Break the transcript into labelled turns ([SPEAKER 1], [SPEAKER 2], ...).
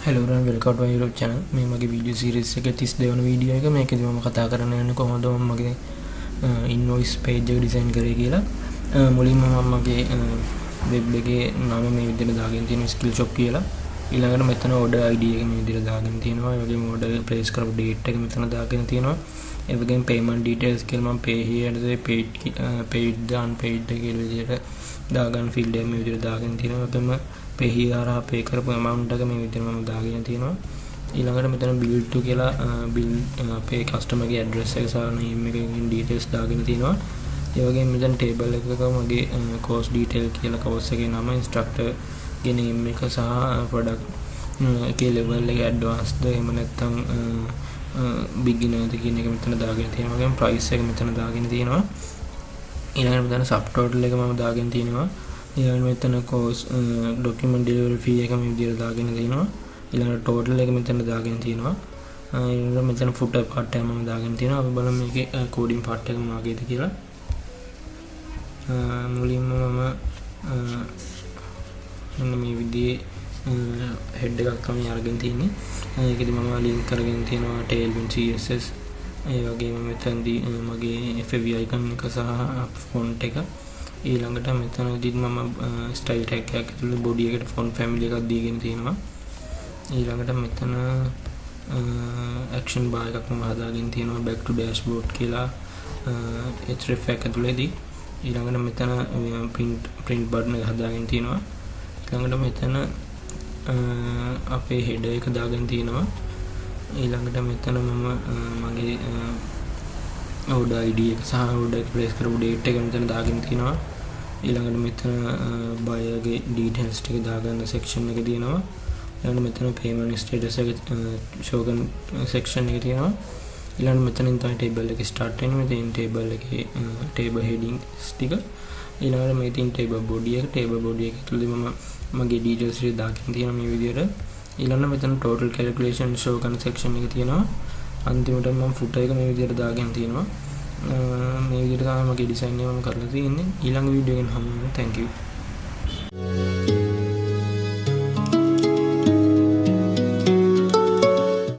[SPEAKER 1] Hello and welcome to my YouTube channel. මේ මගේ video series එකේ 32 වෙනි වීඩියෝ එක. මේකදී මම කතා කරන්න යන්නේ කොහොමද මම මගේ ඉන්වොයිස් පේජ් එක ඩිසයින් කරේ කියලා. මුලින්ම මම මගේ වෙබ් එකේ නම මේ විදිහට දාගෙන තියෙනවා skill shop කියලා. ඊළඟට මෙතන order ID එක මේ විදිහට දාගෙන තියෙනවා. ඒ වගේම order place කරපු date එක මෙතන දාගෙන තියෙනවා. ඒ වගේම payment details කියලා මම pay here paid unpaid කියලා විදිහට දාගන්න field එක මේ විදිහට දාගෙන තියෙනවා. ඒ වගේම pay here pay කරපු amount එක මේ විදිහට මම දාගෙන තියෙනවා. ඊළඟට මෙතන bill to කියලා bill pay customer ගේ address එක සහ name එකකින් details දාගෙන තියෙනවා. ඒ වගේම මෙතන table එකක මගේ course detail කියලා course එකේ නම instructor ගේ name එක සහ product එකේ level එක advanced ද එහෙම නැත්නම් beginner ද කියන එක මෙතන දාගෙන තියෙනවා. ඒ වගේම price එක මෙතන දාගෙන තියෙනවා. ඊළඟට මෙතන subtotal එක මම දාගෙන තියෙනවා. ඊළඟට මෙතන course document delivery fee එක මේ විදිහට දාගෙන තියෙනවා. ඊළඟට total එක මෙතන දාගෙන තියෙනවා. ඊළඟට මෙතන footer part එක මම දාගෙන තියෙනවා. අපි බලමු මේකේ coding part එක මොනවාගේද කියලා. මුලින්ම මම මෙන්න මේ විදිහේ head එකක් තමයි අරගෙන තියෙන්නේ. ඒකෙදි මම link කරගෙන තියෙනවා tailwind css. ඒ වගේම මෙතනදී මගේ FAV icon එක සහ font එක. ඊළඟට මෙතනදී මම style tag එකක් ඇතුළේ body එකට font family එකක් දීගෙන තියෙනවා. ඊළඟට මෙතන action bar එකක් මම හදාගෙන තියෙනවා back to dashboard කියලා href එක ඇතුළේදී. ඊළඟට මෙතන print button එක හදාගෙන තියෙනවා. ඊළඟට මෙතන අපේ header එක දාගෙන තියෙනවා. ඊළඟට මෙතන මම මගේ order ID එක සහ order place කරපු date එක මෙතන දාගෙන තියෙනවා. ඊළඟට මෙතන buyer ගේ details ටික දාගන්න section එක තියෙනවා. ඊළඟට මෙතන payment status එක show කරන section එක තියෙනවා. ඊළඟට මෙතනින් තමයි table එක start වෙන්නේ. මෙතන table එකේ table headings ටික. ඊළඟට මෙතන table body එක ඇතුළේ මම මගේ details ටික දාගෙන තියෙනවා මේ විදිහට. ඊළඟට මෙතන total calculation show කරන section එක තියෙනවා. අන්තිමට මම footer එක මේ විදිහට දාගෙන තියෙනවා. මේ විදිහට තමයි මගේ design එක මම කරලා තියෙන්නේ. ඊළඟ වීඩියෝ එකෙන් හමු වෙනවා. Thank you.